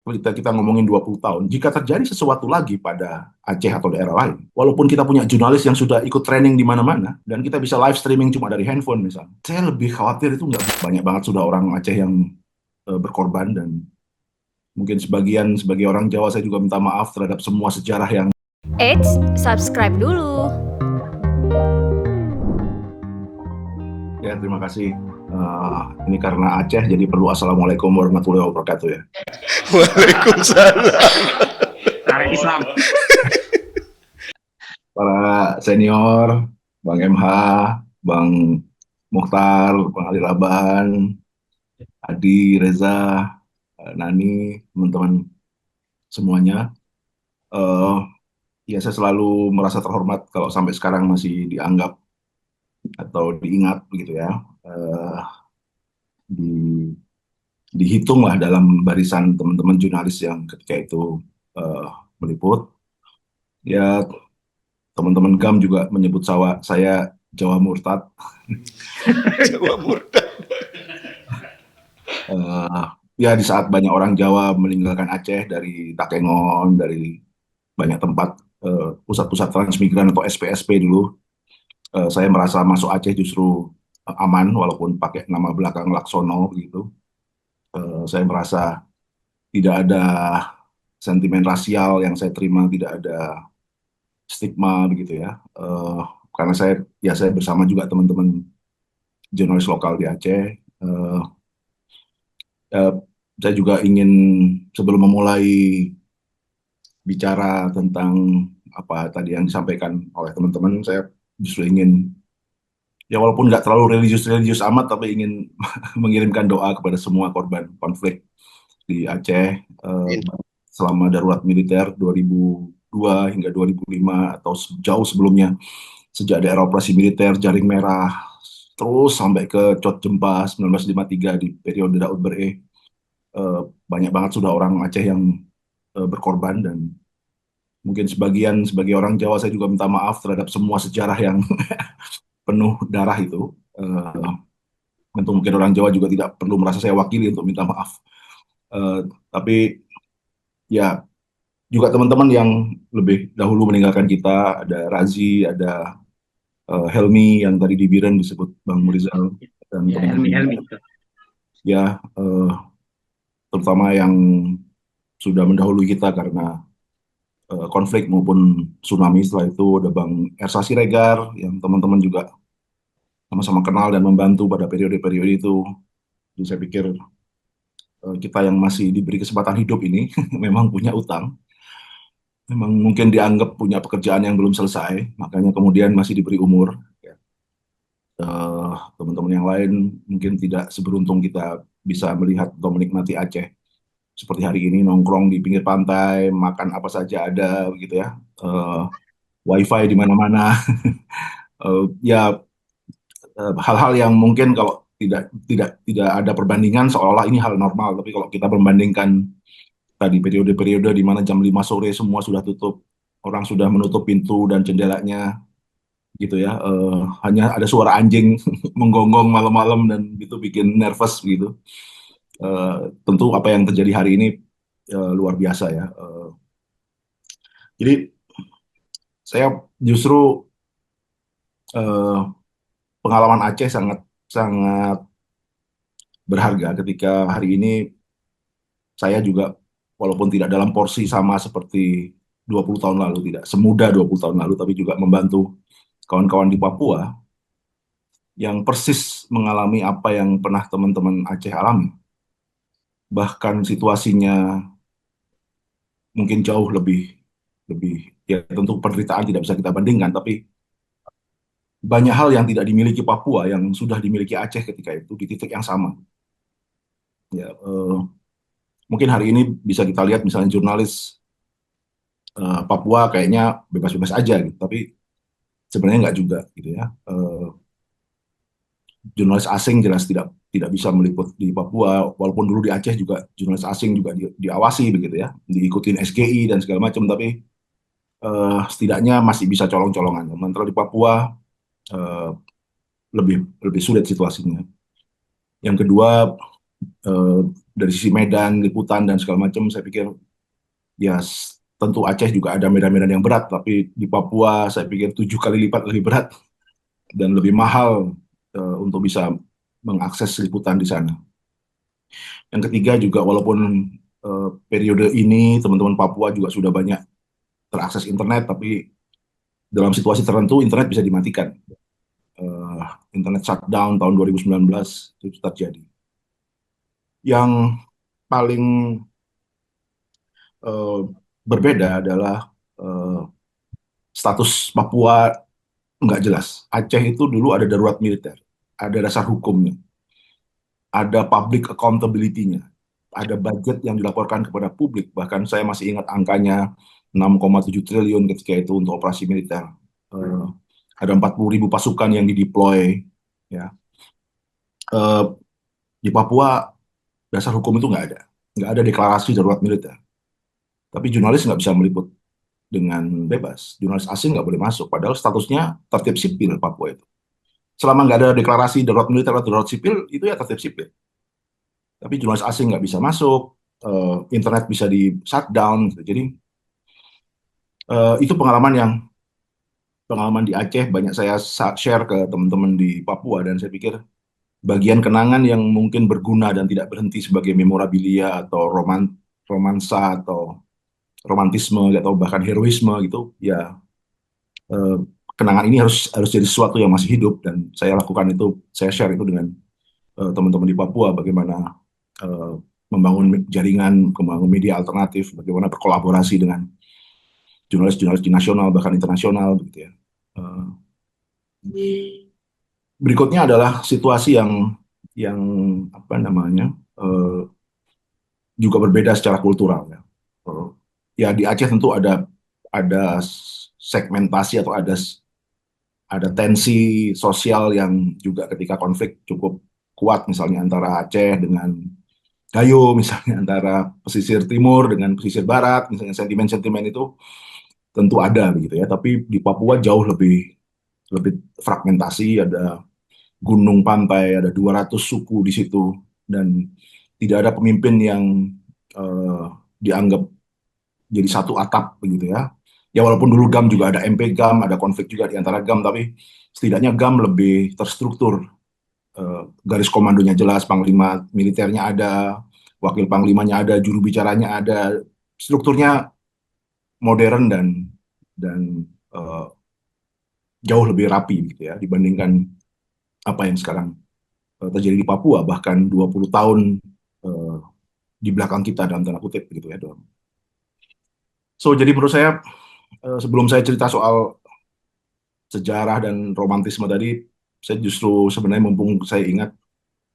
kita ngomongin 20 tahun, jika terjadi sesuatu lagi pada Aceh atau daerah lain, walaupun kita punya jurnalis yang sudah ikut training di mana-mana, dan kita bisa live streaming cuma dari handphone misalnya, saya lebih khawatir itu nggak banyak banget sudah orang Aceh yang berkorban, dan mungkin sebagai orang Jawa saya juga minta maaf terhadap semua sejarah yang. Eits, subscribe dulu. Ya, terima kasih. Ini karena Aceh, jadi perlu Assalamualaikum warahmatullahi wabarakatuh ya. Waalaikumsalam. Tarik Islam. Para senior, Bang MH, Bang Mukhtar, Bang Ali Laban, Adi, Reza, Nani, teman-teman semuanya. Ya, saya selalu merasa terhormat kalau sampai sekarang masih dianggap atau diingat begitu ya. Dihitung lah dalam barisan teman-teman jurnalis yang ketika itu meliput. Ya, teman-teman GAM juga menyebut saya Jawa Murtad. Jawa Murtad. Ya, di saat banyak orang Jawa meninggalkan Aceh dari Takengon, dari banyak tempat pusat-pusat transmigran atau SPSP dulu, saya merasa masuk Aceh justru aman walaupun pakai nama belakang Laksono gitu. Saya merasa tidak ada sentimen rasial yang saya terima, tidak ada stigma begitu ya. Karena saya bersama juga teman-teman jurnalis lokal di Aceh. Saya juga ingin sebelum memulai bicara tentang apa tadi yang disampaikan oleh teman-teman, saya justru ingin, ya walaupun nggak terlalu religius amat, tapi ingin mengirimkan doa kepada semua korban konflik di Aceh selama darurat militer 2002 hingga 2005 atau jauh sebelumnya, sejak daerah operasi militer Jaring Merah terus sampai ke Cot Jempa 1953 di periode Daud Bereh. Banyak banget sudah orang Aceh yang berkorban, dan mungkin sebagai orang Jawa saya juga minta maaf terhadap semua sejarah yang penuh darah itu. Tentu mungkin orang Jawa juga tidak perlu merasa saya wakili untuk minta maaf. Tapi ya juga teman-teman yang lebih dahulu meninggalkan kita, ada Razi, ada Helmi yang tadi di Biren disebut Bang Murizal, dan Ya, Helmi. Ya, terutama yang sudah mendahului kita karena konflik maupun tsunami. Setelah itu ada Bang Ersa Siregar yang teman-teman juga sama-sama kenal dan membantu pada periode-periode itu. Jadi saya pikir kita yang masih diberi kesempatan hidup ini memang punya utang. Memang mungkin dianggap punya pekerjaan yang belum selesai, makanya kemudian masih diberi umur. Teman-teman yang lain mungkin tidak seberuntung kita bisa melihat atau menikmati Aceh seperti hari ini, nongkrong di pinggir pantai, makan apa saja ada, begitu ya. Wifi di mana-mana. Ya, hal-hal yang mungkin kalau tidak ada perbandingan seolah-olah ini hal normal, tapi kalau kita membandingkan tadi periode-periode di mana jam 5 sore semua sudah tutup, orang sudah menutup pintu dan jendelanya gitu ya, hanya ada suara anjing menggonggong malam-malam dan itu bikin nervous gitu. Tentu apa yang terjadi hari ini luar biasa ya. Jadi saya justru pengalaman Aceh sangat sangat berharga ketika hari ini saya juga, walaupun tidak dalam porsi sama seperti 20 tahun lalu, tidak semudah 20 tahun lalu, tapi juga membantu kawan-kawan di Papua yang persis mengalami apa yang pernah teman-teman Aceh alami. Bahkan situasinya mungkin jauh lebih, ya tentu penderitaan tidak bisa kita bandingkan, tapi banyak hal yang tidak dimiliki Papua yang sudah dimiliki Aceh ketika itu di titik yang sama. Ya, mungkin hari ini bisa kita lihat misalnya jurnalis Papua kayaknya bebas-bebas aja gitu, tapi sebenarnya nggak juga gitu ya. Jurnalis asing jelas tidak bisa meliput di Papua, walaupun dulu di Aceh juga jurnalis asing juga diawasi begitu ya, diikutin SGI dan segala macam, tapi setidaknya masih bisa colong-colongan. Sementara di Papua lebih sulit situasinya. Yang kedua, dari sisi medan, liputan dan segala macam, saya pikir ya tentu Aceh juga ada medan-medan yang berat, tapi di Papua saya pikir 7 kali lipat lebih berat dan lebih mahal untuk bisa mengakses liputan di sana. Yang ketiga juga walaupun periode ini teman-teman Papua juga sudah banyak terakses internet, tapi dalam situasi tertentu internet bisa dimatikan. Internet shutdown tahun 2019 itu terjadi. Yang paling berbeda adalah status Papua nggak jelas. Aceh itu dulu ada darurat militer, ada dasar hukumnya, ada public accountability-nya, ada budget yang dilaporkan kepada publik. Bahkan saya masih ingat angkanya 6,7 triliun ketika itu untuk operasi militer. Ada 40.000 pasukan yang dideploy. Ya. Di Papua dasar hukum itu nggak ada deklarasi darurat militer. Tapi jurnalis nggak bisa meliput dengan bebas. Jurnalis asing nggak boleh masuk, padahal statusnya tertib sipil Papua itu. Selama nggak ada deklarasi darurat militer atau darurat sipil, itu ya tertib sipil. Tapi jurnalis asing nggak bisa masuk, internet bisa di shutdown. Gitu. Jadi itu pengalaman di Aceh banyak saya share ke teman-teman di Papua, dan saya pikir bagian kenangan yang mungkin berguna dan tidak berhenti sebagai memorabilia atau romansa atau romantisme atau bahkan heroisme gitu ya, kenangan ini harus jadi sesuatu yang masih hidup, dan saya lakukan itu, saya share itu dengan teman-teman di Papua, bagaimana membangun jaringan, membangun media alternatif, bagaimana berkolaborasi dengan jurnalis-jurnalis di nasional bahkan internasional gitu ya. Berikutnya adalah situasi yang apa namanya juga berbeda secara kultural ya. Ya di Aceh tentu ada segmentasi atau ada tensi sosial yang juga ketika konflik cukup kuat, misalnya antara Aceh dengan Gayo, misalnya antara pesisir timur dengan pesisir barat, misalnya sentimen-sentimen itu tentu ada begitu ya. Tapi di Papua jauh lebih fragmentasi, ada gunung pantai, ada 200 suku di situ, dan tidak ada pemimpin yang dianggap jadi satu atap begitu ya. Ya walaupun dulu GAM juga ada MP GAM, ada konflik juga di antara GAM, tapi setidaknya GAM lebih terstruktur. Garis komandonya jelas, panglima militernya ada, wakil panglimanya ada, juru bicaranya ada, strukturnya modern dan jauh lebih rapi gitu ya dibandingkan apa yang sekarang terjadi di Papua, bahkan 20 tahun di belakang kita dalam tanda kutip gitu ya. So jadi menurut saya sebelum saya cerita soal sejarah dan romantisme tadi, saya justru sebenarnya mumpung saya ingat,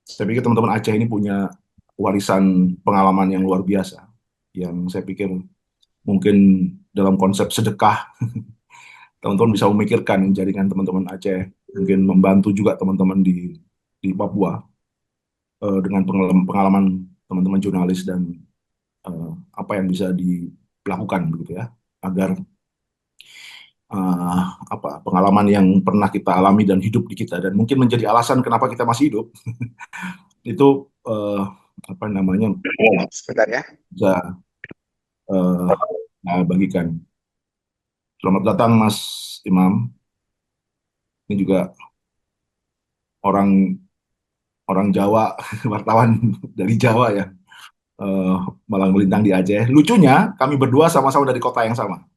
saya pikir teman-teman Aceh ini punya warisan pengalaman yang luar biasa, yang saya pikir mungkin dalam konsep sedekah teman-teman bisa memikirkan jaringan teman-teman Aceh, mungkin membantu juga teman-teman di Papua dengan pengalaman teman-teman jurnalis dan apa yang bisa dilakukan begitu ya, agar pengalaman yang pernah kita alami dan hidup di kita dan mungkin menjadi alasan kenapa kita masih hidup itu apa namanya Sebentar ya. bisa bagikan. Selamat datang Mas Imam. Ini juga orang Jawa, wartawan dari Jawa ya, malang melintang di Aceh. Lucunya kami berdua sama-sama dari kota yang sama.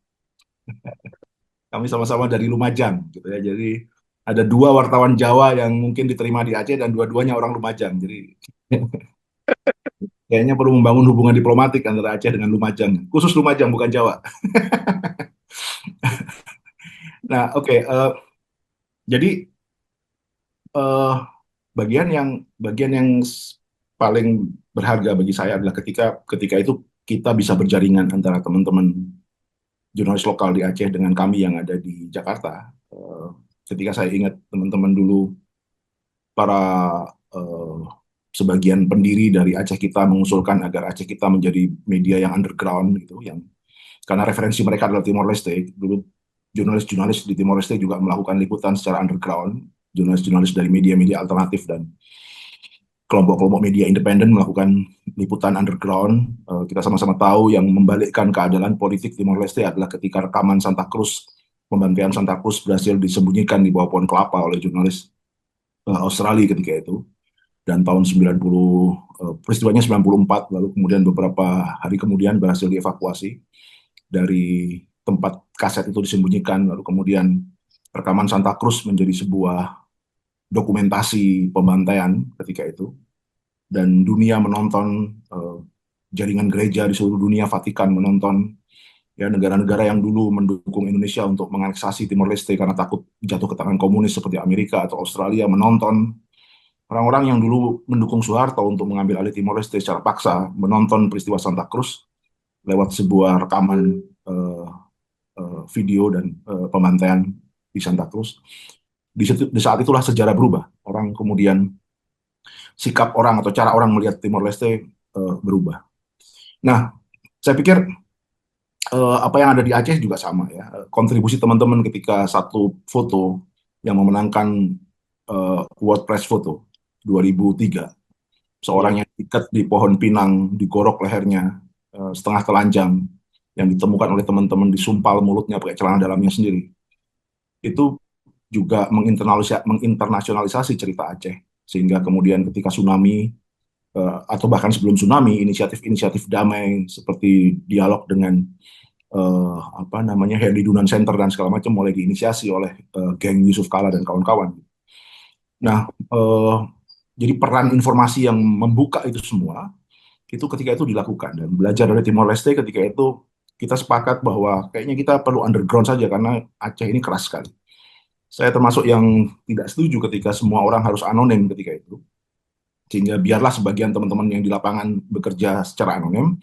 Kami sama-sama dari Lumajang gitu ya. Jadi ada 2 wartawan Jawa yang mungkin diterima di Aceh dan dua-duanya orang Lumajang. Jadi kayaknya perlu membangun hubungan diplomatik antara Aceh dengan Lumajang. Khusus Lumajang, bukan Jawa. Nah, oke. Jadi bagian yang paling berharga bagi saya adalah ketika itu kita bisa berjaringan antara teman-teman jurnalis lokal di Aceh dengan kami yang ada di Jakarta. Ketika saya ingat teman-teman dulu, para sebagian pendiri dari Aceh Kita mengusulkan agar Aceh Kita menjadi media yang underground gitu, karena referensi mereka adalah Timor Leste. Dulu jurnalis-jurnalis di Timor Leste juga melakukan liputan secara underground, jurnalis-jurnalis dari media-media alternatif dan kelompok-kelompok media independen melakukan liputan underground. Kita sama-sama tahu yang membalikkan keadaan politik Timor Leste adalah ketika rekaman Santa Cruz, pembantaian Santa Cruz berhasil disembunyikan di bawah pohon kelapa oleh jurnalis Australia ketika itu. Dan tahun 90, peristiwanya 94, lalu kemudian beberapa hari kemudian berhasil dievakuasi dari tempat kaset itu disembunyikan, lalu kemudian rekaman Santa Cruz menjadi sebuah dokumentasi pembantaian ketika itu, dan dunia menonton, jaringan gereja di seluruh dunia, Vatikan menonton, ya, negara-negara yang dulu mendukung Indonesia untuk menganeksasi Timor Leste karena takut jatuh ke tangan komunis seperti Amerika atau Australia menonton, orang-orang yang dulu mendukung Soeharto untuk mengambil alih Timor Leste secara paksa menonton peristiwa Santa Cruz lewat sebuah rekaman video dan pembantaian di Santa Cruz. Di saat itulah sejarah berubah. Orang kemudian sikap orang atau cara orang melihat Timor Leste berubah. Nah, saya pikir apa yang ada di Aceh juga sama ya. Kontribusi teman-teman ketika satu foto yang memenangkan World Press Photo 2003, seorang yang diikat di pohon pinang, digorok lehernya setengah telanjang, yang ditemukan oleh teman-teman disumpal mulutnya pakai celana dalamnya sendiri. Itu juga menginternasionalisasi cerita Aceh, sehingga kemudian ketika tsunami atau bahkan sebelum tsunami, inisiatif-inisiatif damai seperti dialog dengan Heli Dunan Center dan segala macam mulai diinisiasi oleh geng Yusuf Kala dan kawan-kawan. Nah, jadi peran informasi yang membuka itu semua itu ketika itu dilakukan, dan belajar dari Timor Leste ketika itu kita sepakat bahwa kayaknya kita perlu underground saja karena Aceh ini keras sekali. Saya termasuk yang tidak setuju ketika semua orang harus anonim ketika itu. Sehingga biarlah sebagian teman-teman yang di lapangan bekerja secara anonim,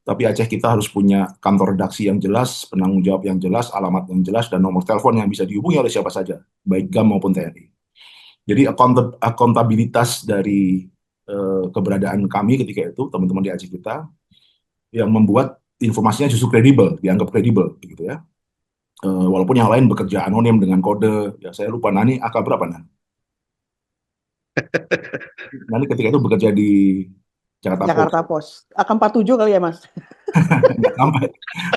tapi Aceh kita harus punya kantor redaksi yang jelas, penanggung jawab yang jelas, alamat yang jelas, dan nomor telepon yang bisa dihubungi oleh siapa saja, baik GAM maupun TNI. Jadi akuntabilitas dari keberadaan kami ketika itu, teman-teman di Aceh kita, yang membuat informasinya justru kredibel, dianggap kredibel, begitu ya. Walaupun yang lain bekerja anonim dengan kode, ya saya lupa Nani AK berapa Nani? Nani ketika itu bekerja di Jakarta Post. Akan 47 kali ya Mas? Nggak sampai.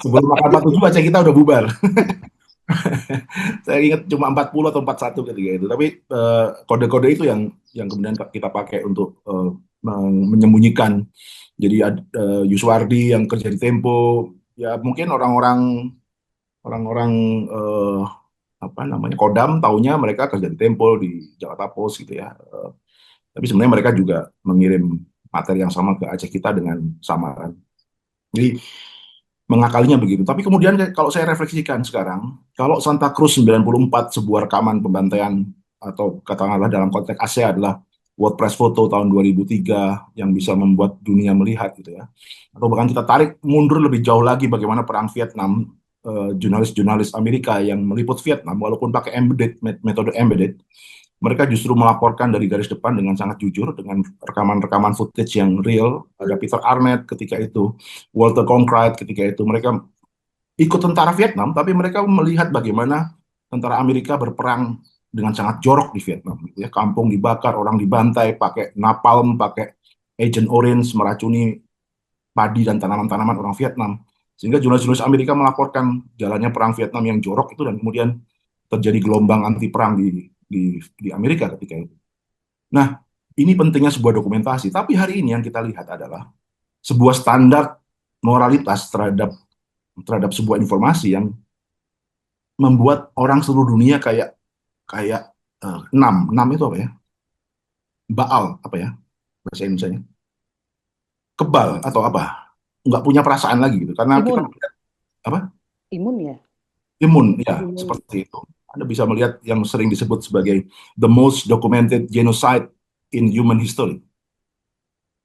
Sebelum akan 47 Aceh kita udah bubar. Saya ingat cuma 40 atau 41 ketika itu. Tapi kode-kode itu yang kemudian kita pakai untuk menyembunyikan. Jadi Yuswardi yang kerja di Tempo, ya mungkin orang-orang Kodam taunya mereka kerja di Tempo di Jakarta Post gitu ya. Tapi sebenarnya mereka juga mengirim materi yang sama ke Aceh kita dengan samaran. Jadi mengakalinya begitu. Tapi kemudian kalau saya refleksikan sekarang, kalau Santa Cruz 94 sebuah rekaman pembantaian atau katakanlah dalam konteks Asia adalah World Press Photo tahun 2003 yang bisa membuat dunia melihat gitu ya. Atau bahkan kita tarik mundur lebih jauh lagi bagaimana perang Vietnam, jurnalis-jurnalis Amerika yang meliput Vietnam walaupun pakai metode embedded, mereka justru melaporkan dari garis depan dengan sangat jujur, dengan rekaman-rekaman footage yang real. Ada Peter Arnett ketika itu, Walter Cronkite ketika itu, mereka ikut tentara Vietnam, tapi mereka melihat bagaimana tentara Amerika berperang dengan sangat jorok di Vietnam. Gitu ya. Kampung dibakar, orang dibantai, pakai napalm, pakai Agent Orange, meracuni padi dan tanaman-tanaman orang Vietnam. Sehingga jurnalis-jurnalis Amerika melaporkan jalannya perang Vietnam yang jorok itu, dan kemudian terjadi gelombang anti perang di Amerika ketika itu. Nah, ini pentingnya sebuah dokumentasi. Tapi hari ini yang kita lihat adalah sebuah standar moralitas terhadap sebuah informasi yang membuat orang seluruh dunia kayak enam itu apa ya? Baal apa ya bahasa Indonesianya? Kebal atau apa? Nggak punya perasaan lagi gitu. Karena kita apa? Imun ya? Imun, ya, seperti itu. Anda bisa melihat yang sering disebut sebagai the most documented genocide in human history,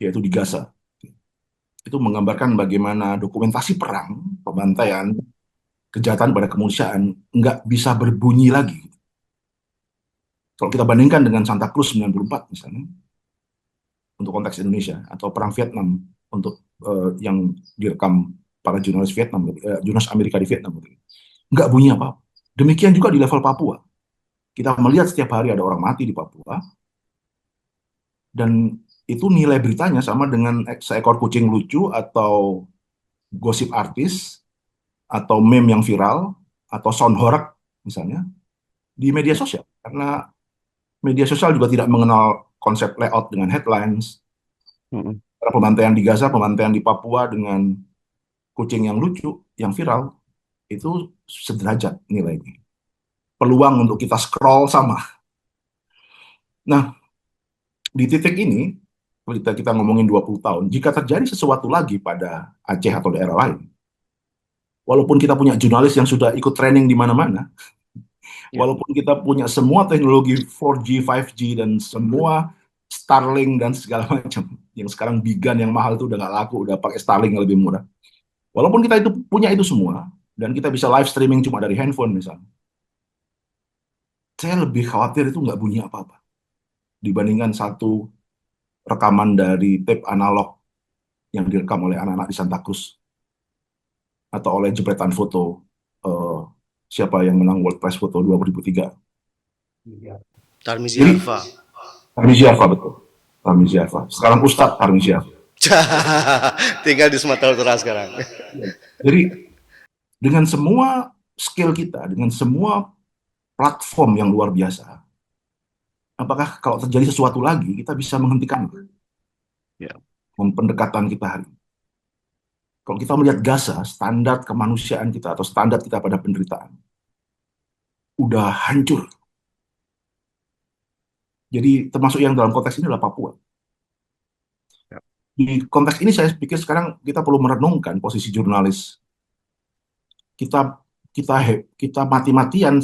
yaitu di Gaza. Itu menggambarkan bagaimana dokumentasi perang, pembantaian, kejahatan pada kemanusiaan nggak bisa berbunyi lagi. Kalau kita bandingkan dengan Santa Cruz 94 misalnya, untuk konteks Indonesia, atau perang Vietnam untuk yang direkam para jurnalis Vietnam, jurnalis Amerika di Vietnam, nggak bunyi apa-apa. Demikian juga di level Papua. Kita melihat setiap hari ada orang mati di Papua, dan itu nilai beritanya sama dengan seekor kucing lucu atau gosip artis atau meme yang viral atau sound horeg misalnya di media sosial. Karena media sosial juga tidak mengenal konsep layout dengan headlines. Karena pembantaian di Gaza, pembantaian di Papua dengan kucing yang lucu, yang viral, itu sederajat nilainya. Peluang untuk kita scroll sama. Nah, di titik ini, kita ngomongin 20 tahun, jika terjadi sesuatu lagi pada Aceh atau daerah lain, walaupun kita punya jurnalis yang sudah ikut training di mana-mana, walaupun kita punya semua teknologi 4G, 5G, dan semua Starlink dan segala macam, yang sekarang Bigan yang mahal itu udah nggak laku, udah pakai Starlink yang lebih murah. Walaupun kita punya itu semua, dan kita bisa live streaming cuma dari handphone misalnya, saya lebih khawatir itu nggak bunyi apa-apa dibandingkan satu rekaman dari tape analog yang direkam oleh anak-anak di Santa Cruz atau oleh jepretan foto siapa yang menang World Press Photo 2003. Tarmizi Jadi, Alfa. Tarmizi Alfa, betul. Tarmizi Alfa. Sekarang Ustadz Tarmizi Alfa. Tinggal di Sumatera Utara sekarang. Jadi dengan semua skill kita, dengan semua platform yang luar biasa, apakah kalau terjadi sesuatu lagi kita bisa menghentikan pendekatan kita hari ini? Kalau kita melihat Gaza, standar kemanusiaan kita atau standar kita pada penderitaan udah hancur. Jadi termasuk yang dalam konteks ini adalah Papua. Di konteks ini saya pikir sekarang kita perlu merenungkan posisi jurnalis. Kita mati-matian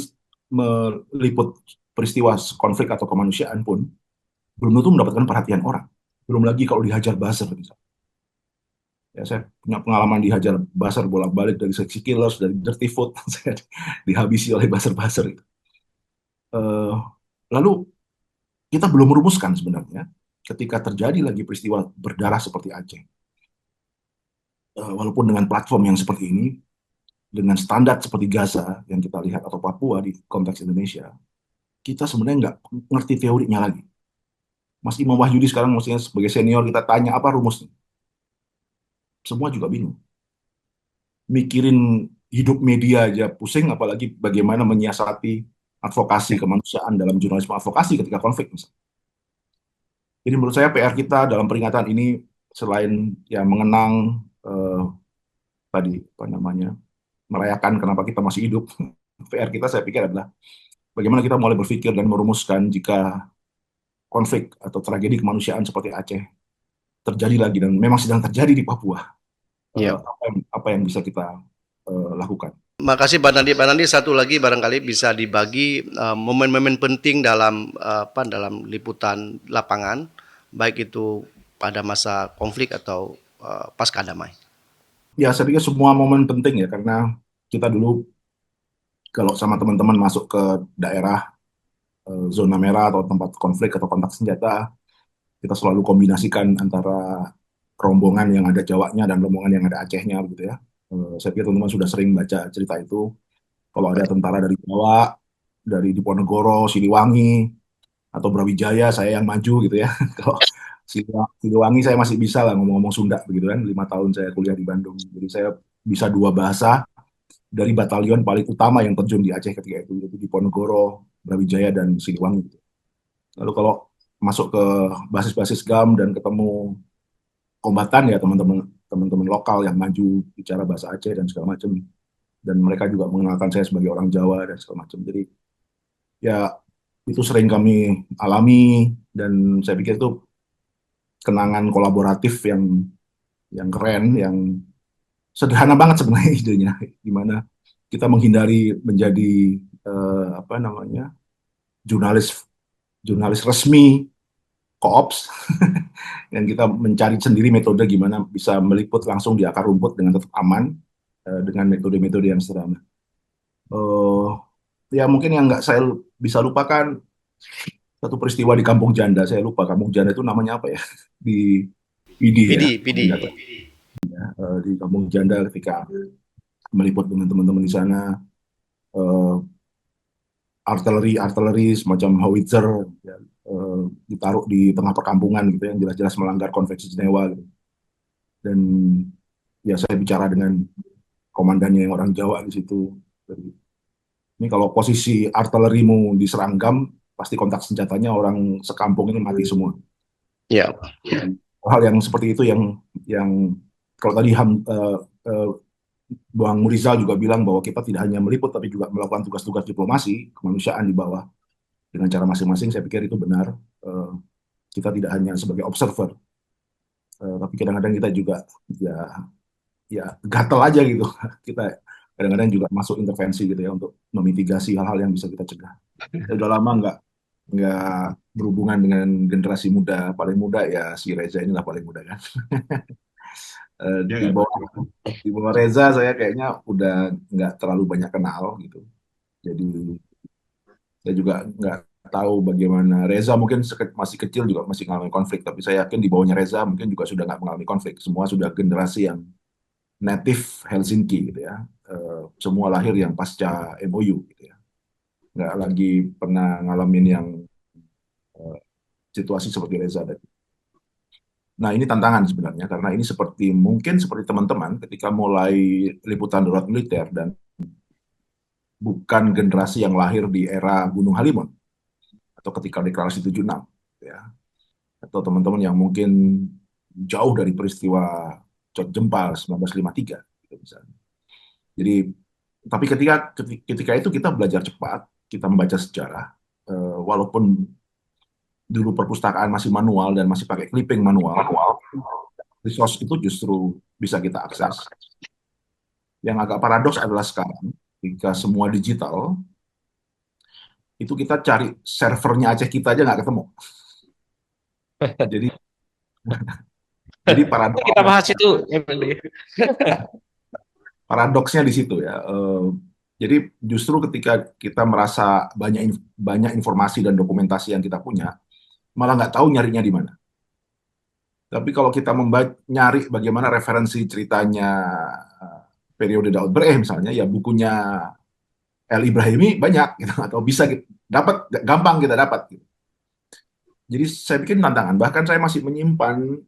meliput peristiwa konflik atau kemanusiaan pun belum tentu mendapatkan perhatian orang. Belum lagi kalau dihajar buzzer misalnya. Ya, saya punya pengalaman dihajar buzzer bolak-balik dari Sexy Killers, dari Dirty Food, saya dihabisi oleh buzzer-buzzer itu. Lalu kita belum merumuskan sebenarnya ketika terjadi lagi peristiwa berdarah seperti Aceh. Walaupun dengan platform yang seperti ini, dengan standar seperti Gaza yang kita lihat atau Papua di konteks Indonesia, kita sebenarnya nggak ngerti teorinya lagi. Mas Imam Wahyudi sekarang maksudnya sebagai senior kita tanya apa rumusnya. Semua juga bingung. Mikirin hidup media aja pusing, apalagi bagaimana menyiasati advokasi kemanusiaan dalam jurnalisme advokasi ketika konflik misalnya. Jadi menurut saya PR kita dalam peringatan ini selain ya mengenang tadi apa namanya merayakan kenapa kita masih hidup, PR kita saya pikir adalah bagaimana kita mulai berpikir dan merumuskan jika konflik atau tragedi kemanusiaan seperti Aceh terjadi lagi dan memang sedang terjadi di Papua. Apa yang bisa kita lakukan. Makasih Pak Nandi. Pak Nandi, satu lagi barangkali bisa dibagi momen-momen penting dalam dalam liputan lapangan, baik itu pada masa konflik atau pasca damai. Ya, saya pikir semua momen penting ya, karena kita dulu kalau sama teman-teman masuk ke daerah zona merah atau tempat konflik atau kontak senjata, kita selalu kombinasikan antara rombongan yang ada Jawanya dan rombongan yang ada Acehnya begitu ya. Saya pikir teman-teman sudah sering baca cerita itu. Kalau ada tentara dari Jawa, dari Diponegoro, Siliwangi, atau Brawijaya, saya yang maju gitu ya. Kalau Siliwangi saya masih bisa lah ngomong-ngomong Sunda begitu kan. 5 tahun saya kuliah di Bandung. Jadi saya bisa 2 bahasa dari batalion paling utama yang terjun di Aceh ketika itu, yaitu Diponegoro, Brawijaya, dan Siliwangi. Gitu. Lalu kalau masuk ke basis-basis GAM dan ketemu kombatan ya teman-teman lokal yang maju bicara bahasa Aceh dan segala macam, dan mereka juga mengenalkan saya sebagai orang Jawa dan segala macam. Jadi ya itu sering kami alami dan saya pikir itu kenangan kolaboratif yang keren, yang sederhana banget sebenarnya idenya, gimana kita menghindari menjadi jurnalis resmi koops dan kita mencari sendiri metode gimana bisa meliput langsung di akar rumput dengan tetap aman dengan metode-metode yang sederhana. Ya mungkin yang nggak saya bisa lupakan satu peristiwa di Kampung Janda. Saya lupa Kampung Janda itu namanya apa ya di PD. Ya, di Kampung Janda ketika meliput dengan teman-teman di sana, artileri semacam howitzer, ya, ditaruh di tengah perkampungan gitu yang jelas-jelas melanggar konvensi Jenewa gitu. Dan ya saya bicara dengan komandannya yang orang Jawa di situ. Jadi, ini kalau posisi artilerimu diserang GAM, pasti kontak senjatanya orang sekampung ini mati semua. Ya. Hal yang seperti itu yang kalau tadi Bang Murizal juga bilang bahwa kita tidak hanya meliput tapi juga melakukan tugas-tugas diplomasi kemanusiaan di bawah dengan cara masing-masing. Saya pikir itu benar. Kita tidak hanya sebagai observer, tapi kadang-kadang kita juga ya gatel aja gitu. Kita kadang-kadang juga masuk intervensi gitu ya untuk memitigasi hal-hal yang bisa kita cegah. Saya udah lama nggak berhubungan dengan generasi muda. Paling muda ya si Reza inilah paling muda kan. Di bawah Reza saya kayaknya udah nggak terlalu banyak kenal gitu. Jadi saya juga nggak tahu bagaimana Reza mungkin masih kecil juga masih mengalami konflik, tapi saya yakin di bawahnya Reza mungkin juga sudah nggak mengalami konflik. Semua sudah generasi yang native Helsinki gitu ya. Semua lahir yang pasca MOU gitu ya. Nggak lagi pernah ngalamin yang situasi seperti Reza tadi. Nah, ini tantangan sebenarnya, karena ini mungkin seperti teman-teman ketika mulai liputan darurat militer dan bukan generasi yang lahir di era Gunung Halimun, atau ketika deklarasi 76, ya. Atau teman-teman yang mungkin jauh dari peristiwa Cot Jempal 1953, gitu misalnya. Jadi, tapi ketika itu kita belajar cepat, kita membaca sejarah, walaupun dulu perpustakaan masih manual dan masih pakai clipping manual, resource itu justru bisa kita akses. Yang agak paradoks adalah sekarang, ketika semua digital, itu kita cari servernya Aceh kita aja nggak ketemu. Jadi, jadi Kita bahas itu, Emily. paradoksnya di situ ya. Jadi justru ketika kita merasa banyak informasi dan dokumentasi yang kita punya, malah nggak tahu nyarinya di mana. Tapi kalau kita nyari bagaimana referensi ceritanya periode Daud Bereh misalnya, ya bukunya El Ibrahimi banyak gitu, atau bisa dapat gampang kita dapat. Gitu. Jadi saya bikin tantangan. Bahkan saya masih menyimpan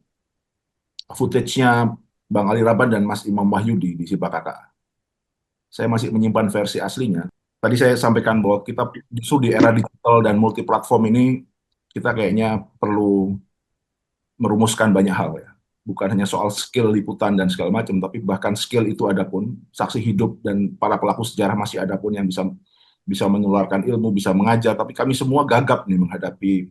footage-nya Bang Ali Raban dan Mas Imam Wahyudi di Sibakaka. Saya masih menyimpan versi aslinya. Tadi saya sampaikan bahwa kita justru di era digital dan multi platform ini kita kayaknya perlu merumuskan banyak hal ya. Bukan hanya soal skill liputan dan segala macam, tapi bahkan skill itu ada pun, saksi hidup dan para pelaku sejarah masih ada pun yang bisa menularkan ilmu, bisa mengajar, tapi kami semua gagap nih menghadapi,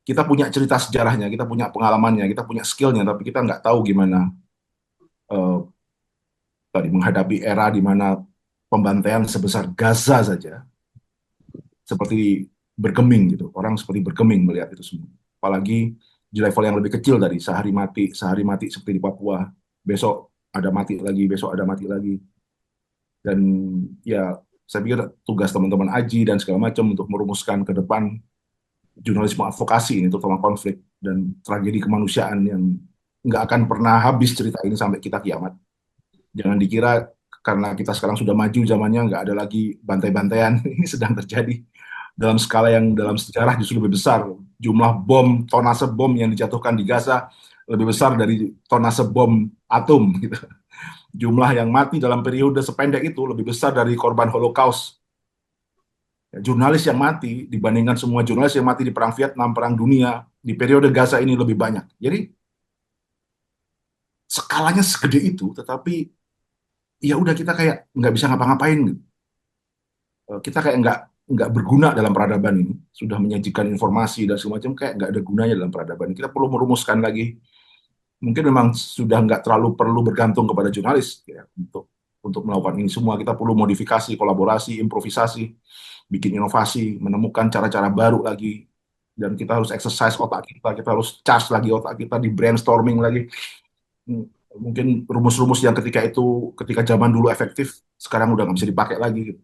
kita punya cerita sejarahnya, kita punya pengalamannya, kita punya skillnya, tapi kita nggak tahu gimana tadi menghadapi era di mana pembantaian sebesar Gaza saja seperti bergeming gitu, orang seperti bergeming melihat itu semua. Apalagi di level yang lebih kecil dari sehari mati seperti di Papua, besok ada mati lagi, besok ada mati lagi. Dan ya saya pikir tugas teman-teman Aji dan segala macam untuk merumuskan ke depan jurnalisme advokasi ini, terutama konflik dan tragedi kemanusiaan yang nggak akan pernah habis cerita ini sampai kita kiamat. Jangan dikira karena kita sekarang sudah maju zamannya nggak ada lagi bantai-bantaian, ini sedang terjadi dalam skala yang dalam sejarah justru lebih besar. Jumlah bom, tonase bom yang dijatuhkan di Gaza lebih besar dari tonase bom atom. Gitu. Jumlah yang mati dalam periode sependek itu lebih besar dari korban Holocaust. Ya, jurnalis yang mati dibandingkan semua jurnalis yang mati di Perang Vietnam, Perang Dunia, di periode Gaza ini lebih banyak. Jadi skalanya segede itu, tetapi ya udah kita kayak nggak bisa ngapa-ngapain. Gitu. Kita kayak nggak berguna dalam peradaban ini, sudah menyajikan informasi dan segala macam kayak nggak ada gunanya dalam peradaban ini. Kita perlu merumuskan lagi, mungkin memang sudah nggak terlalu perlu bergantung kepada jurnalis ya, untuk melakukan ini semua. Kita perlu modifikasi, kolaborasi, improvisasi, bikin inovasi, menemukan cara-cara baru lagi, dan kita harus exercise otak kita harus charge lagi otak kita, di brainstorming lagi. Mungkin rumus-rumus yang ketika zaman dulu efektif, sekarang udah nggak bisa dipakai lagi. Gitu.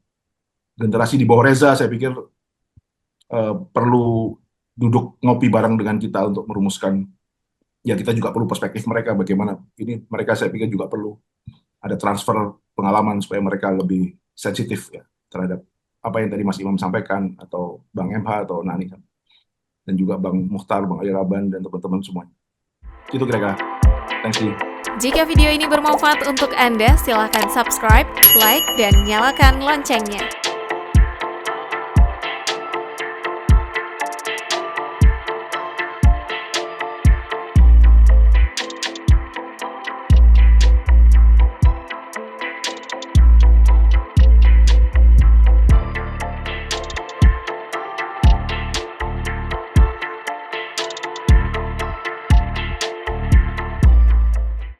Generasi di bawah Reza saya pikir perlu duduk ngopi bareng dengan kita untuk merumuskan, ya kita juga perlu perspektif mereka bagaimana ini, mereka saya pikir juga perlu ada transfer pengalaman supaya mereka lebih sensitif ya terhadap apa yang tadi Mas Imam sampaikan, atau Bang MH atau Nani, dan juga Bang Mukhtar, Bang Ali Raban, dan teman-teman semuanya. Itu kira-kira. Thanks you. Jika video ini bermanfaat untuk Anda, silakan subscribe, like, dan nyalakan loncengnya.